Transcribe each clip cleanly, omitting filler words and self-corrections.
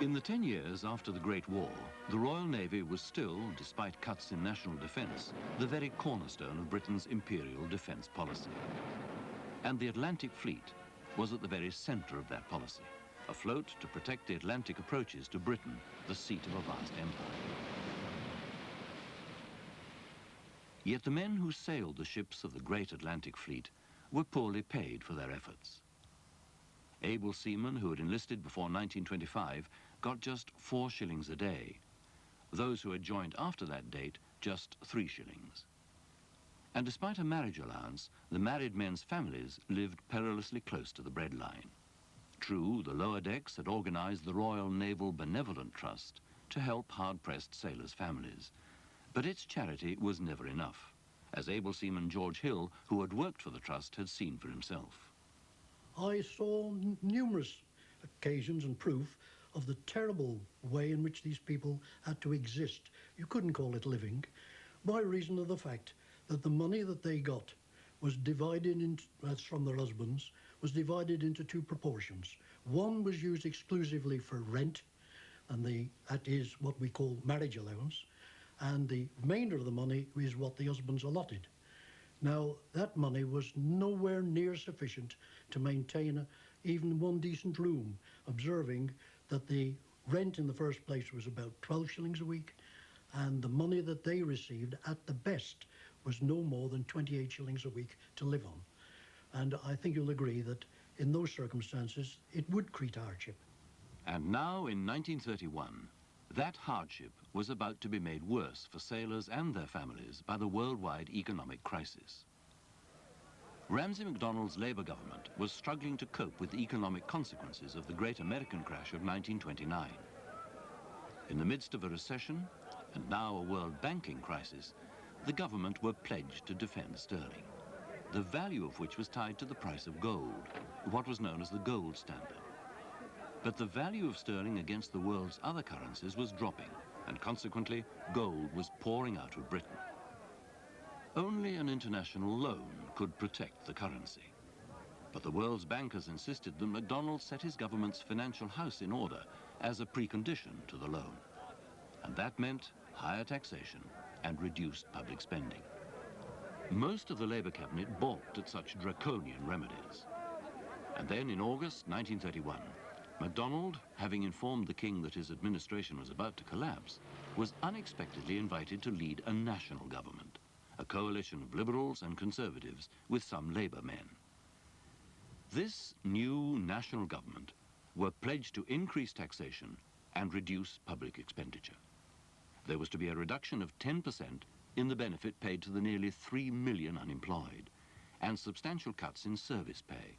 In the 10 years after the Great War, the Royal Navy was still, despite cuts in national defence, the very cornerstone of Britain's imperial defence policy. And the Atlantic Fleet was at the very centre of that policy, afloat to protect the Atlantic approaches to Britain, the seat of a vast empire. Yet the men who sailed the ships of the Great Atlantic Fleet were poorly paid for their efforts. Able seamen who had enlisted before 1925 got just 4 shillings a day. Those who had joined after that date, just 3 shillings. And despite a marriage allowance, the married men's families lived perilously close to the breadline. True, the lower decks had organised the Royal Naval Benevolent Trust to help hard-pressed sailors' families, but its charity was never enough, as able seaman George Hill, who had worked for the trust, had seen for himself. I saw numerous occasions and proof of the terrible way in which these people had to exist. You couldn't call it living, by reason of the fact that the money that they got was divided into, as from their husbands, was divided into 2 proportions. One was used exclusively for rent, and that is what we call marriage allowance, and the remainder of the money is what the husbands allotted. Now, that money was nowhere near sufficient to maintain even one decent room, observing that the rent in the first place was about 12 shillings a week, and the money that they received at the best was no more than 28 shillings a week to live on. And I think you'll agree that in those circumstances, it would create hardship. And now, in 1931, that hardship was about to be made worse for sailors and their families by the worldwide economic crisis. Ramsay MacDonald's Labour government was struggling to cope with the economic consequences of the great American crash of 1929. In the midst of a recession, and now a world banking crisis, the government were pledged to defend sterling, the value of which was tied to the price of gold, what was known as the gold standard. But the value of sterling against the world's other currencies was dropping, and consequently, gold was pouring out of Britain. Only an international loan could protect the currency. But the world's bankers insisted that MacDonald set his government's financial house in order as a precondition to the loan. And that meant higher taxation and reduced public spending. Most of the Labour cabinet balked at such draconian remedies. And then in August 1931, MacDonald, having informed the king that his administration was about to collapse, was unexpectedly invited to lead a national government, a coalition of liberals and conservatives with some Labour men. This new national government were pledged to increase taxation and reduce public expenditure. There was to be a reduction of 10% in the benefit paid to the nearly 3 million unemployed, and substantial cuts in service pay.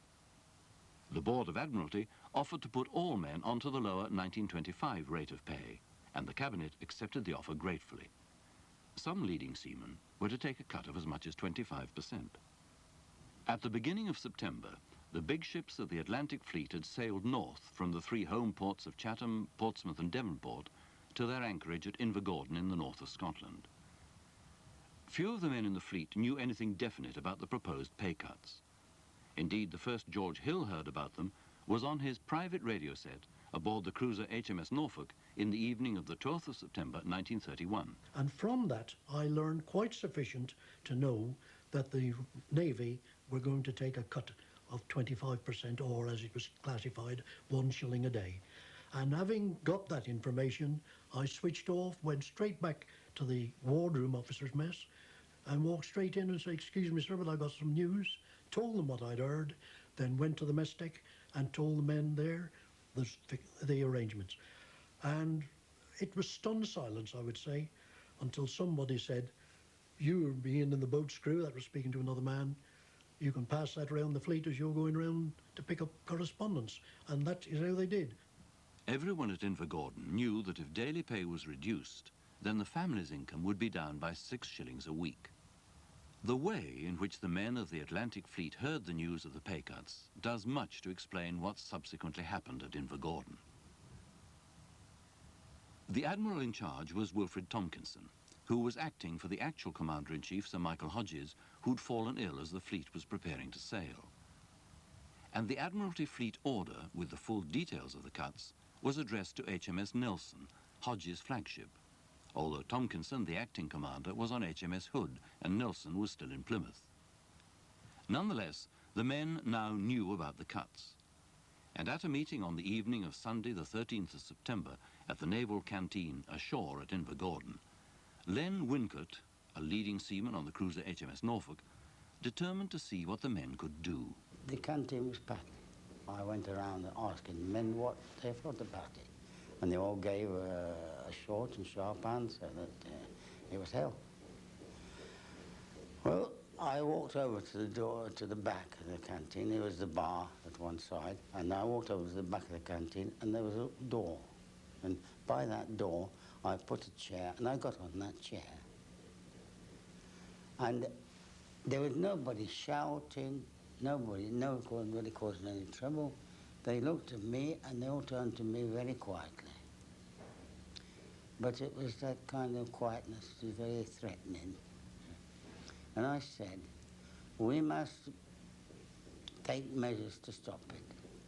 The Board of Admiralty offered to put all men onto the lower 1925 rate of pay, and the Cabinet accepted the offer gratefully. Some leading seamen were to take a cut of as much as 25%. At the beginning of September, the big ships of the Atlantic Fleet had sailed north from the 3 home ports of Chatham, Portsmouth and Devonport to their anchorage at Invergordon in the north of Scotland. Few of the men in the fleet knew anything definite about the proposed pay cuts. Indeed, the first George Hill heard about them was on his private radio set aboard the cruiser HMS Norfolk in the evening of the 12th of September 1931. And from that, I learned quite sufficient to know that the Navy were going to take a cut of 25%, or as it was classified, 1 shilling a day. And having got that information, I switched off, went straight back to the wardroom officers' mess, and walked straight in and said, "Excuse me, sir, but I got some news." Told them what I'd heard, then went to the mess deck and told the men there the arrangements. And it was stunned silence, I would say, until somebody said, "You being in the boat's crew," that was speaking to another man, "you can pass that round the fleet as you're going round to pick up correspondence." And that is how they did. Everyone at Invergordon knew that if daily pay was reduced, then the family's income would be down by 6 shillings a week. The way in which the men of the Atlantic Fleet heard the news of the pay cuts does much to explain what subsequently happened at Invergordon. The admiral in charge was Wilfred Tomkinson, who was acting for the actual Commander-in-Chief, Sir Michael Hodges, who'd fallen ill as the fleet was preparing to sail. And the Admiralty Fleet order, with the full details of the cuts, was addressed to HMS Nelson, Hodge's flagship, although Tomkinson, the acting commander, was on HMS Hood and Nelson was still in Plymouth. Nonetheless, the men now knew about the cuts, and at a meeting on the evening of Sunday the 13th of September at the Naval Canteen ashore at Invergordon, Len Wincott, a leading seaman on the cruiser HMS Norfolk, determined to see what the men could do. The canteen was packed. I went around asking the men what they thought about it, and they all gave a short and sharp answer that it was hell. Well, I walked over to the door, to the back of the canteen. There was the bar at one side, and I walked over to the back of the canteen, and there was a door. And by that door, I put a chair, and I got on that chair. And there was nobody shouting, nobody causing any trouble. They looked at me, and they all turned to me very quietly. But it was that kind of quietness that was very threatening. And I said, we must take measures to stop it.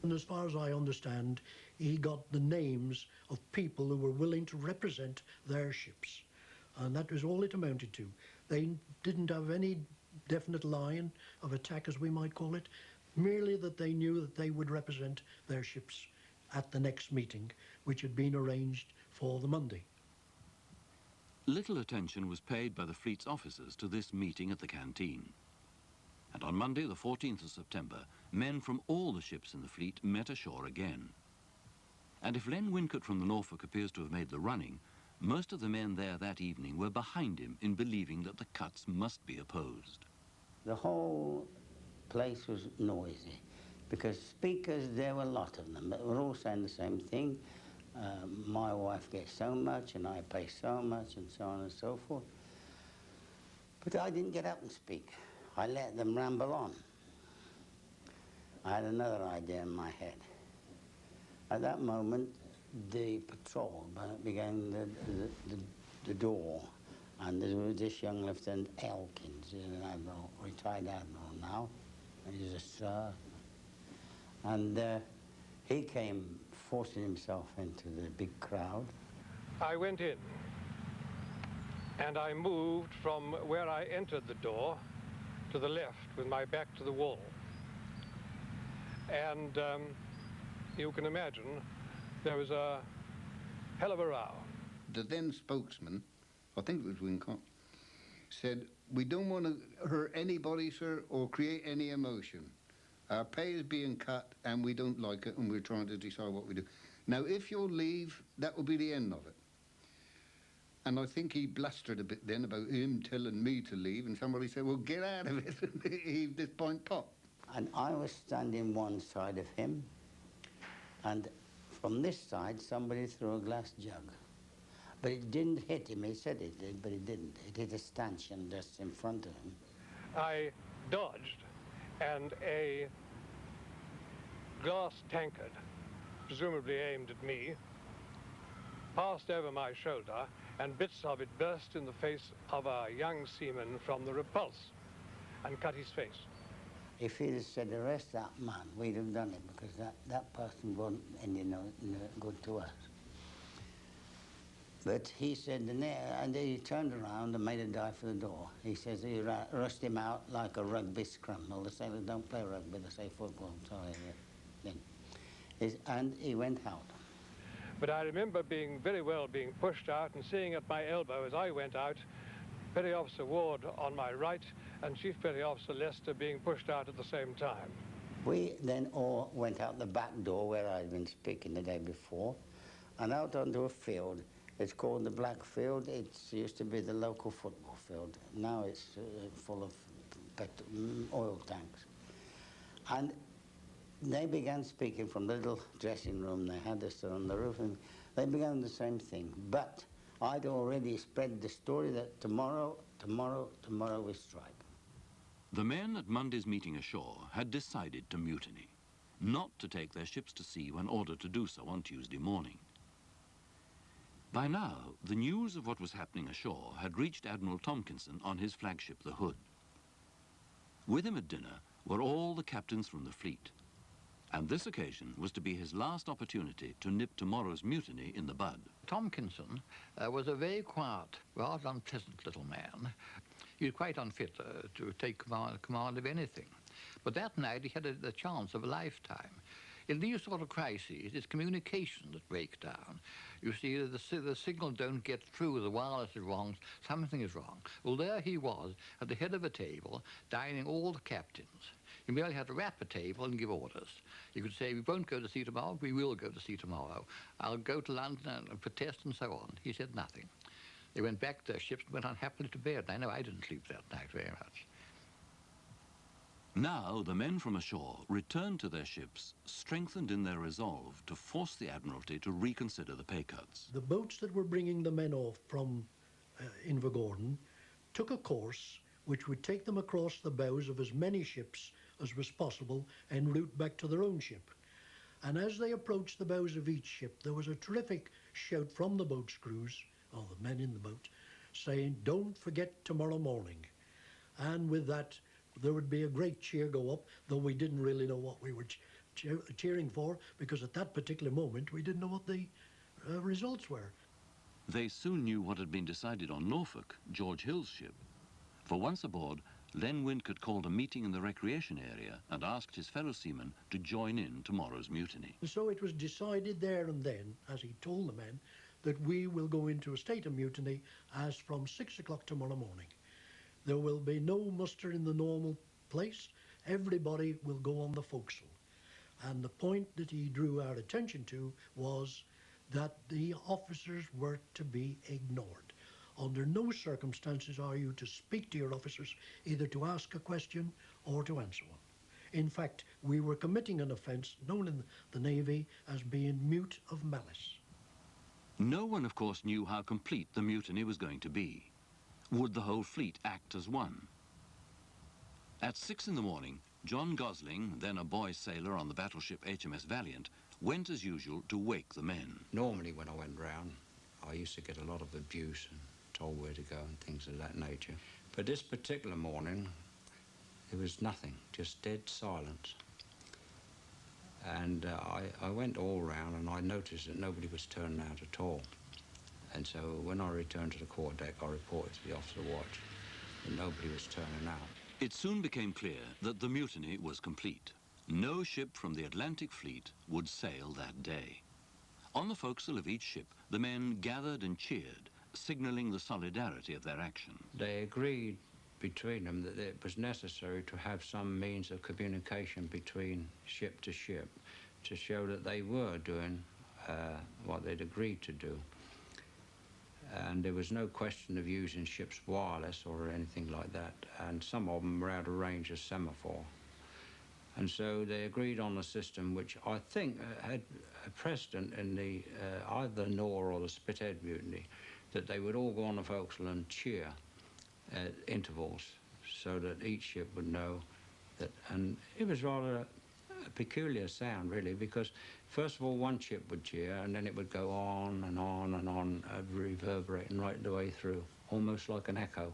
And as far as I understand, he got the names of people who were willing to represent their ships. And that was all it amounted to. They didn't have any definite line of attack, as we might call it, merely that they knew that they would represent their ships at the next meeting, which had been arranged for the Monday. Little attention was paid by the fleet's officers to this meeting at the canteen. And on Monday, the 14th of September, men from all the ships in the fleet met ashore again. And if Len Wincott from the Norfolk appears to have made the running, most of the men there that evening were behind him in believing that the cuts must be opposed. The whole place was noisy, because speakers, there were a lot of them, but they were all saying the same thing. My wife gets so much, and I pay so much, and so on and so forth. But I didn't get up and speak. I let them ramble on. I had another idea in my head. At that moment, the patrol began the door, and there was this young Lieutenant Elkins, an admiral, retired admiral now, and he's a sir. And he came forcing himself into the big crowd. I went in, and I moved from where I entered the door to the left with my back to the wall. And you can imagine there was a hell of a row. The then spokesman, I think it was Wincott, said, "We don't want to hurt anybody, sir, or create any emotion. Our pay is being cut, and we don't like it, and we're trying to decide what we do. Now, if you'll leave, that will be the end of it." And I think he blustered a bit then about him telling me to leave, and somebody said, "Well, get out of it," and heaved this point top. And I was standing one side of him, and from this side, somebody threw a glass jug. But it didn't hit him. He said it did, but it didn't. It hit a stanchion just in front of him. I dodged, and a glass tankard, presumably aimed at me, passed over my shoulder, and bits of it burst in the face of a young seaman from the Repulse and cut his face. If he'd have said, "Arrest that man," we'd have done it, because that person wasn't any good to us. But he said, and he turned around and made a dive for the door. He says he rushed him out like a rugby scrum. Well, the sailors don't play rugby, they say football, sorry. And he went out. But I remember being pushed out and seeing at my elbow as I went out, Petty Officer Ward on my right and Chief Petty Officer Lester being pushed out at the same time. We then all went out the back door where I'd been speaking the day before, and out onto a field. It's called the Black Field. It used to be the local football field. Now it's full of oil tanks. And they began speaking from the little dressing room they had us on the roof, and they began the same thing. But I'd already spread the story that tomorrow we strike. The men at Monday's meeting ashore had decided to mutiny, not to take their ships to sea when ordered to do so on Tuesday morning. By now, the news of what was happening ashore had reached Admiral Tomkinson on his flagship, the Hood. With him at dinner were all the captains from the fleet. And this occasion was to be his last opportunity to nip tomorrow's mutiny in the bud. Tomkinson was a very quiet, rather unpleasant little man. He was quite unfit to take command of anything. But that night he had the chance of a lifetime. In these sort of crises, it's communication that breaks down. You see, the signal don't get through, the wireless is wrong, something is wrong. Well, there he was, at the head of a table, dining all the captains. He merely had to rap a table and give orders. He could say, we won't go to sea tomorrow, we will go to sea tomorrow. I'll go to London and protest and so on. He said nothing. They went back to their ships and went unhappily to bed. I know I didn't sleep that night very much. Now the men from ashore returned to their ships, strengthened in their resolve to force the Admiralty to reconsider the pay cuts. The boats that were bringing the men off from Invergordon took a course which would take them across the bows of as many ships as was possible en route back to their own ship. And as they approached the bows of each ship, there was a terrific shout from the boat's crews, or the men in the boat, saying, don't forget tomorrow morning. And with that, there would be a great cheer go up, though we didn't really know what we were cheering for, because at that particular moment we didn't know what the results were. They soon knew what had been decided on Norfolk, George Hill's ship. For once aboard, Len Wynck had called a meeting in the recreation area and asked his fellow seamen to join in tomorrow's mutiny. And so it was decided there and then, as he told the men, that we will go into a state of mutiny as from 6 o'clock tomorrow morning. There will be no muster in the normal place. Everybody will go on the forecastle. And the point that he drew our attention to was that the officers were to be ignored. Under no circumstances are you to speak to your officers, either to ask a question or to answer one. In fact, we were committing an offence known in the Navy as being mute of malice. No one, of course, knew how complete the mutiny was going to be. Would the whole fleet act as one? At 6 in the morning, John Gosling, then a boy sailor on the battleship HMS Valiant, went as usual to wake the men. Normally when I went round, I used to get a lot of abuse and told where to go and things of that nature. But this particular morning, there was nothing, just dead silence. And I went all round and I noticed that nobody was turning out at all. And so when I returned to the quarterdeck, I reported to the officer watch that nobody was turning out. It soon became clear that the mutiny was complete. No ship from the Atlantic fleet would sail that day. On the forecastle of each ship, the men gathered and cheered, signalling the solidarity of their action. They agreed between them that it was necessary to have some means of communication between ship to ship to show that they were doing what they'd agreed to do. And there was no question of using ship's wireless or anything like that, and some of them were out of range of semaphore. And so they agreed on a system which I think had a precedent in the either the Nor or the Spithead mutiny, that they would all go on the forecastle and cheer at intervals so that each ship would know that. And it was rather a peculiar sound, really, because first of all one ship would cheer and then it would go on and on and on, reverberating right the way through, almost like an echo.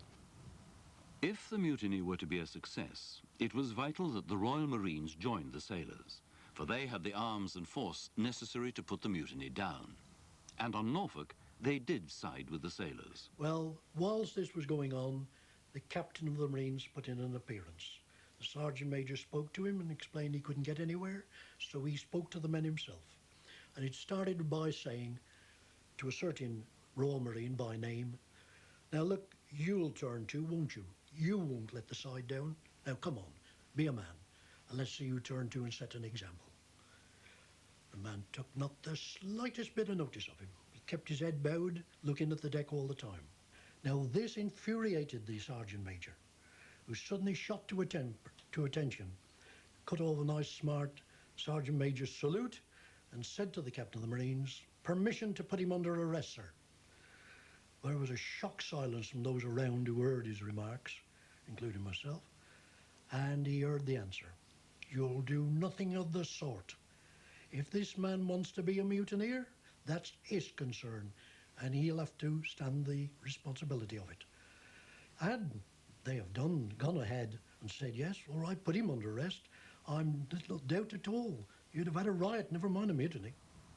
If the mutiny were to be a success, it was vital that the Royal Marines joined the sailors, for they had the arms and force necessary to put the mutiny down. And on Norfolk, they did side with the sailors. Well, whilst this was going on, the captain of the Marines put in an appearance. The sergeant major spoke to him and explained he couldn't get anywhere, so he spoke to the men himself. And it started by saying to a certain Royal Marine by name, "Now look, you'll turn to, won't you? You won't let the side down. Now come on, be a man, and let's see you turn to and set an example." The man took not the slightest bit of notice of him. He kept his head bowed, looking at the deck all the time. Now this infuriated the sergeant major, who suddenly shot to attention, cut off a nice smart sergeant major's salute, and said to the captain of the Marines, "Permission to put him under arrest, sir." There was a shocked silence from those around who heard his remarks, including myself, and he heard the answer. "You'll do nothing of the sort. If this man wants to be a mutineer, that's his concern, and he'll have to stand the responsibility of it." Had they have gone ahead and said, "Yes, all right, put him under arrest," I'm little doubt at all you'd have had a riot, never mind a mutiny.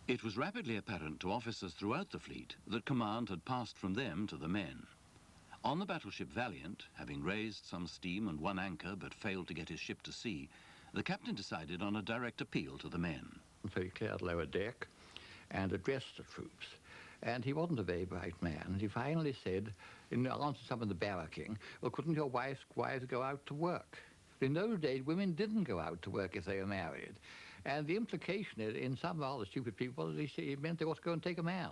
It was rapidly apparent to officers throughout the fleet that command had passed from them to the men. On the battleship Valiant, having raised some steam and one anchor but failed to get his ship to sea, the captain decided on a direct appeal to the men. So he cleared lower deck and addressed the troops. And he wasn't a very bright man. He finally said, in answer to some of the barracking, well, couldn't your wives go out to work? In those days, women didn't go out to work if they were married. And the implication in some rather stupid people, it meant they ought to go and take a man.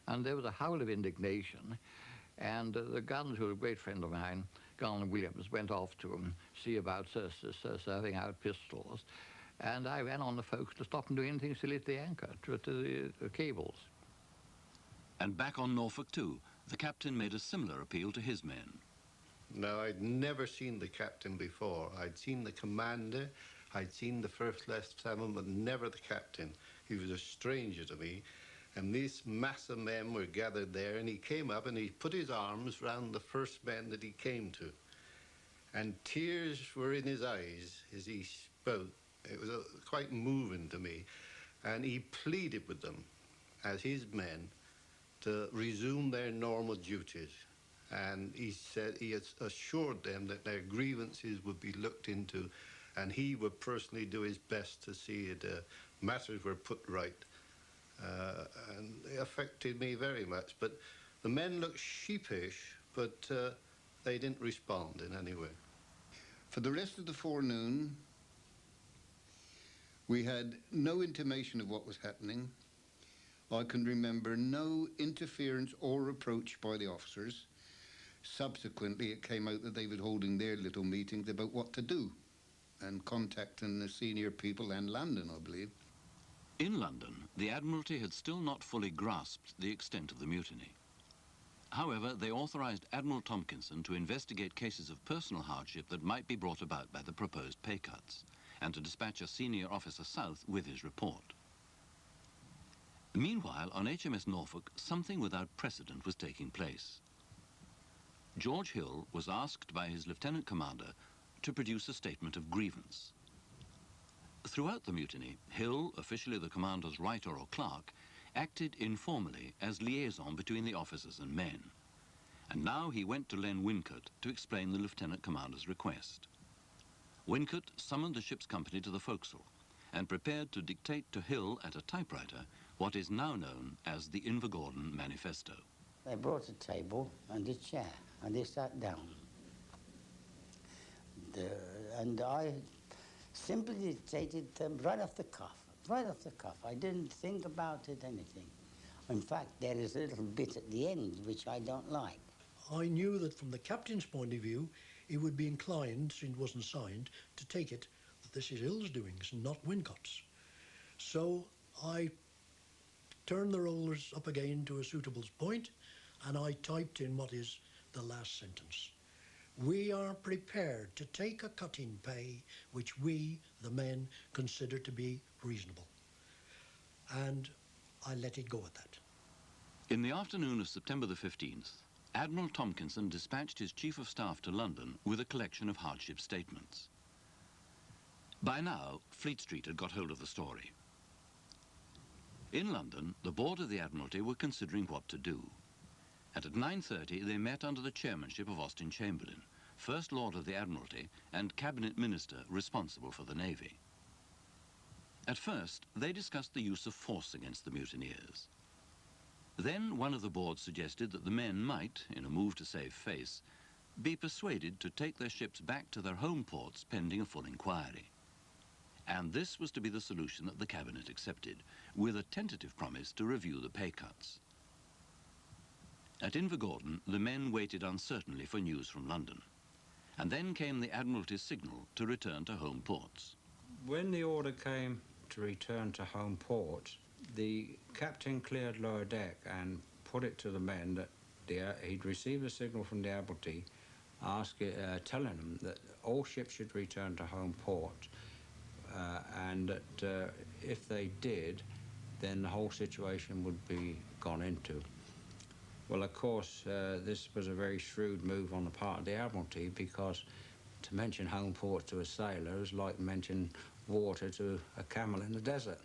And there was a howl of indignation. And the guns, who were a great friend of mine, Garland and Williams, went off to see about serving out pistols. And I ran on the folks to stop them doing anything silly at the anchor, to the cables. And back on Norfolk too, the captain made a similar appeal to his men. Now, I'd never seen the captain before. I'd seen the commander, I'd seen the first lieutenant, but never the captain. He was a stranger to me. And this mass of men were gathered there, and he came up and he put his arms round the first men that he came to. And tears were in his eyes as he spoke. It was quite moving to me. And he pleaded with them, as his men, to resume their normal duties. And he said he had assured them that their grievances would be looked into, and he would personally do his best to see that matters were put right. And it affected me very much. But the men looked sheepish, but they didn't respond in any way. For the rest of the forenoon, we had no intimation of what was happening. I can remember no interference or approach by the officers. Subsequently, it came out that they were holding their little meetings about what to do and contacting the senior people and London, I believe. In London, the Admiralty had still not fully grasped the extent of the mutiny. However, they authorized Admiral Tompkinson to investigate cases of personal hardship that might be brought about by the proposed pay cuts, and to dispatch a senior officer south with his report. Meanwhile, on HMS Norfolk, something without precedent was taking place. George Hill was asked by his lieutenant commander to produce a statement of grievance. Throughout the mutiny, Hill, officially the commander's writer or clerk, acted informally as liaison between the officers and men. And now he went to Len Wincott to explain the lieutenant commander's request. Wincott summoned the ship's company to the forecastle and prepared to dictate to Hill at a typewriter what is now known as the Invergordon Manifesto. They brought a table and a chair, and they sat down. And I simply dictated them right off the cuff, right off the cuff. I didn't think about it, anything. In fact, there is a little bit at the end which I don't like. I knew that from the captain's point of view, he would be inclined, since it wasn't signed, to take it that this is Hill's doings and not Wincott's. So I turned the rollers up again to a suitable point, and I typed in what is the last sentence. We are prepared to take a cut in pay which we, the men, consider to be reasonable. And I let it go at that. In the afternoon of September the 15th, Admiral Tompkinson dispatched his Chief of Staff to London with a collection of hardship statements. By now, Fleet Street had got hold of the story. In London, the board of the Admiralty were considering what to do. And at 9:30, they met under the chairmanship of Austin Chamberlain, First Lord of the Admiralty and Cabinet Minister responsible for the Navy. At first, they discussed the use of force against the mutineers. Then one of the board suggested that the men might, in a move to save face, be persuaded to take their ships back to their home ports pending a full inquiry. And this was to be the solution that the Cabinet accepted, with a tentative promise to review the pay cuts. At Invergordon, the men waited uncertainly for news from London. And then came the Admiralty's signal to return to home ports. When the order came to return to home port, the captain cleared lower deck and put it to the men that he'd received a signal from the Admiralty telling them that all ships should return to home port, and that if they did, then the whole situation would be gone into. Well, of course, this was a very shrewd move on the part of the Admiralty, because to mention home port to a sailor is like mention water to a camel in the desert.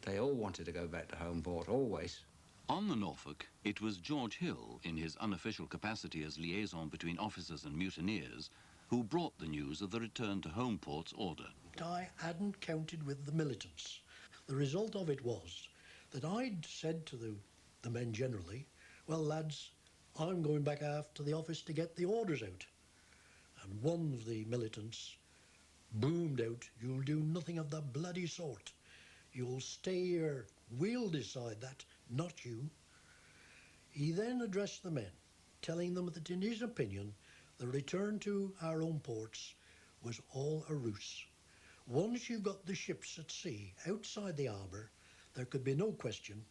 They all wanted to go back to home port, always. On the Norfolk, it was George Hill, in his unofficial capacity as liaison between officers and mutineers, who brought the news of the return to home port's order. I hadn't counted with the militants. The result of it was that I'd said to the men generally, well, lads, I'm going back aft to the office to get the orders out. And one of the militants boomed out, you'll do nothing of the bloody sort. You'll stay here. We'll decide that, not you. He then addressed the men, telling them that in his opinion, the return to our own ports was all a ruse. Once you got the ships at sea, outside the harbour, there could be no question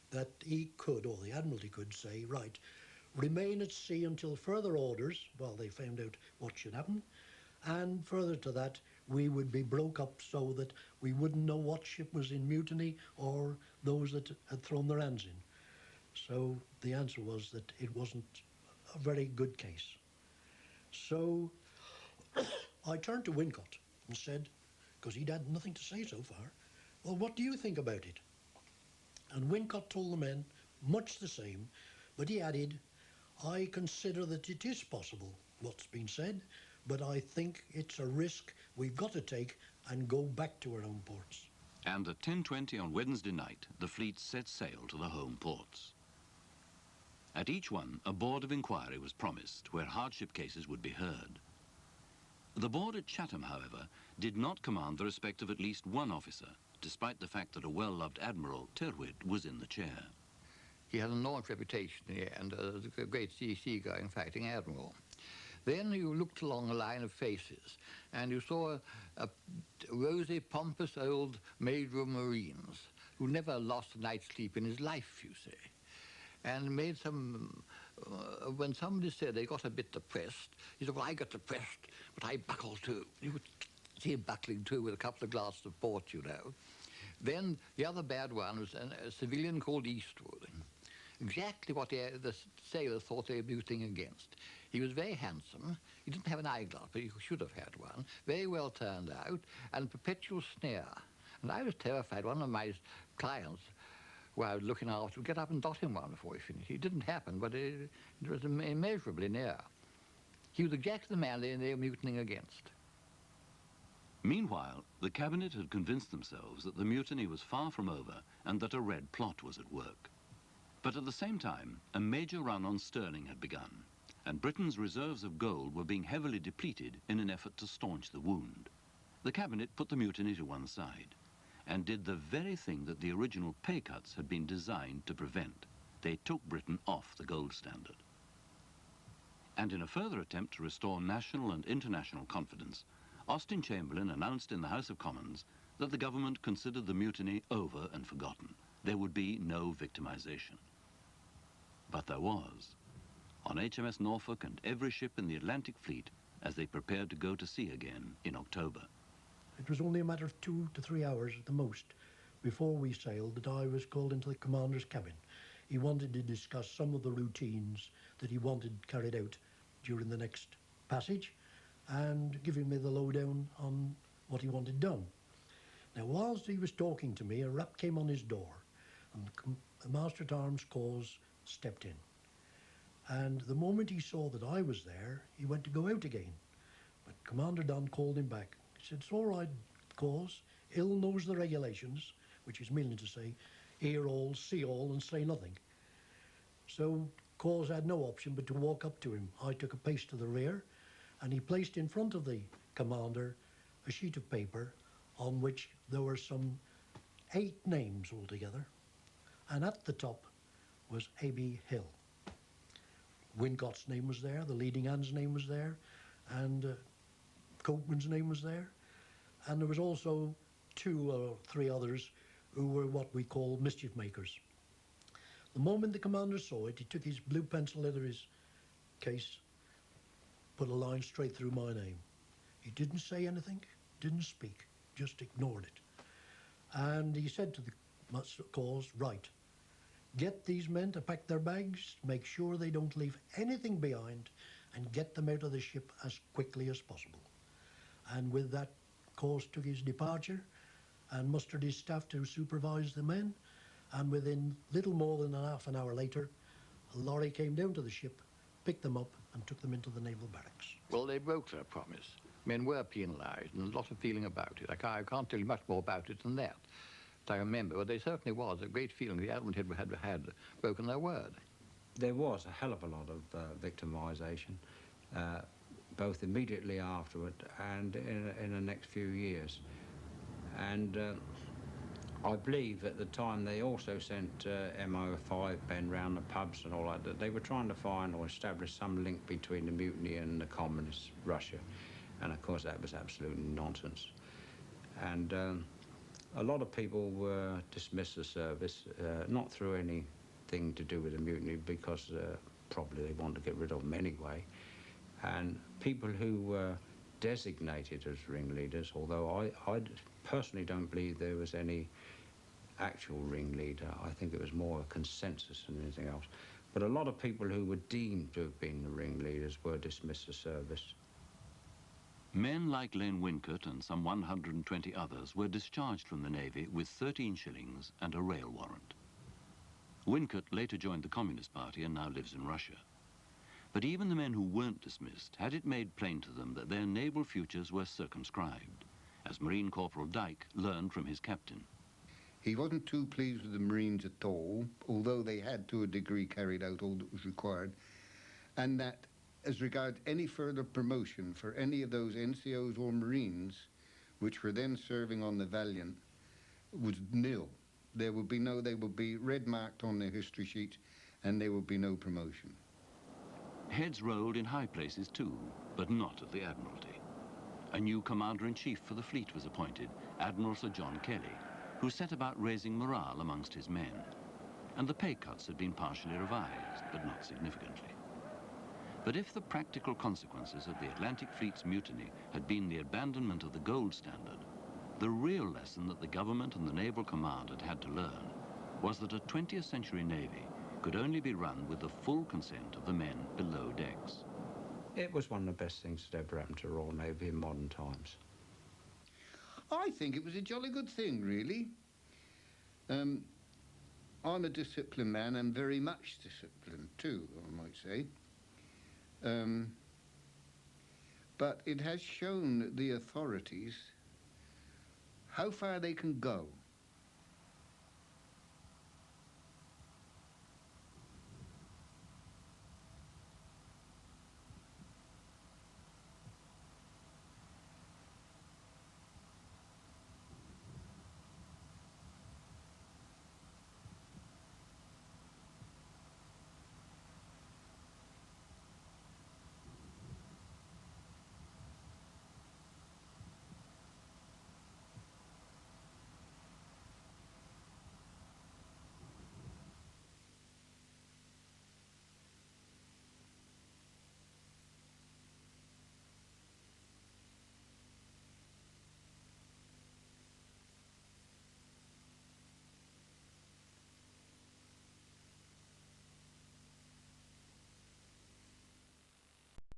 that he could, or the Admiralty could say, right, remain at sea until further orders, while they found out what should happen, and further to that, we would be broke up so that we wouldn't know what ship was in mutiny or those that had thrown their hands in. So the answer was that it wasn't a very good case. So I turned to Wincott and said, because he'd had nothing to say so far, well, what do you think about it? And Wincott told the men much the same, but he added, I consider that it is possible, what's been said, but I think it's a risk we've got to take and go back to our own ports. And at 10:20 on Wednesday night, the fleet set sail to the home ports. At each one, a board of inquiry was promised, where hardship cases would be heard. The board at Chatham, however, did not command the respect of at least one officer, despite the fact that a well-loved Admiral, Tyrwhitt, was in the chair. He had an enormous reputation in the end as a great sea-going fighting admiral. Then you looked along a line of faces, and you saw a rosy, pompous old maid-room Marines who never lost a night's sleep in his life, you say. And made some, when somebody said they got a bit depressed, he said, well, I got depressed, but I buckled too. You would see him buckling too with a couple of glasses of port, you know. Then the other bad one was a civilian called Eastwood. Exactly what the sailors thought they were mutinying against. He was very handsome. He didn't have an eyeglass, but he should have had one. Very well turned out, and perpetual sneer. And I was terrified. One of my clients, who I was looking after, would get up and dot him one before he finished. It didn't happen, but it was immeasurably near. He was exactly the man they were mutinying against. Meanwhile, the cabinet had convinced themselves that the mutiny was far from over and that a red plot was at work. But at the same time, a major run on sterling had begun, and Britain's reserves of gold were being heavily depleted in an effort to staunch the wound. The cabinet put the mutiny to one side and did the very thing that the original pay cuts had been designed to prevent. They took Britain off the gold standard. And in a further attempt to restore national and international confidence, Austin Chamberlain announced in the House of Commons that the government considered the mutiny over and forgotten. There would be no victimisation. But there was, on HMS Norfolk and every ship in the Atlantic Fleet as they prepared to go to sea again in October. It was only a matter of 2 to 3 hours at the most before we sailed that I was called into the commander's cabin. He wanted to discuss some of the routines that he wanted carried out during the next passage and giving me the lowdown on what he wanted done. Now, whilst he was talking to me, a rap came on his door and the Master-at-Arms cause stepped in. And the moment he saw that I was there, he went to go out again. But Commander Dunn called him back. He said, it's all right, cause. Hill knows the regulations, which is meaning to say, hear all, see all, and say nothing. So cause had no option but to walk up to him. I took a pace to the rear, and he placed in front of the commander a sheet of paper on which there were some 8 names altogether, and at the top was A.B. Hill. Wincott's name was there, the leading hand's name was there, and Copeman's name was there, and there was also 2 or 3 others who were what we call mischief makers. The moment the commander saw it, he took his blue pencil out of his case, put a line straight through my name. He didn't say anything, didn't speak, just ignored it. And he said to the cause, right, get these men to pack their bags, make sure they don't leave anything behind, and get them out of the ship as quickly as possible. And with that course, took his departure and mustered his staff to supervise the men. And within little more than half an hour later, a lorry came down to the ship, picked them up and took them into the naval barracks. Well, they broke their promise. Men were penalised and a lot of feeling about it. I can't tell you much more about it than that. But I remember, well, there certainly was a great feeling the Admiral had broken their word. There was a hell of a lot of victimisation, both immediately afterward and in the next few years. And I believe at the time they also sent MO5 men round the pubs and all that. They were trying to find or establish some link between the mutiny and the communist Russia. And of course that was absolute nonsense. And a lot of people were dismissed the service, not through anything to do with the mutiny, because probably they wanted to get rid of them anyway. And people who were designated as ringleaders, although I personally don't believe there was any actual ringleader. I think it was more a consensus than anything else. But a lot of people who were deemed to have been the ringleaders were dismissed the service. Men like Len Wincott and some 120 others were discharged from the Navy with 13 shillings and a rail warrant. Wincott later joined the Communist Party and now lives in Russia. But even the men who weren't dismissed had it made plain to them that their naval futures were circumscribed, as Marine Corporal Dyke learned from his captain. He wasn't too pleased with the Marines at all, although they had to a degree carried out all that was required, and that as regards any further promotion for any of those NCOs or Marines which were then serving on the Valiant was nil. They would be red marked on their history sheets and there would be no promotion. Heads rolled in high places too, but not at the Admiralty. A new Commander-in-Chief for the fleet was appointed, Admiral Sir John Kelly, who set about raising morale amongst his men. And the pay cuts had been partially revised, but not significantly. But if the practical consequences of the Atlantic Fleet's mutiny had been the abandonment of the gold standard, the real lesson that the government and the naval command had to learn was that a 20th century Navy could only be run with the full consent of the men below decks. It was one of the best things that ever happened to the Royal Navy in modern times. I think it was a jolly good thing, really. I'm a disciplined man and very much disciplined too, I might say. But it has shown the authorities how far they can go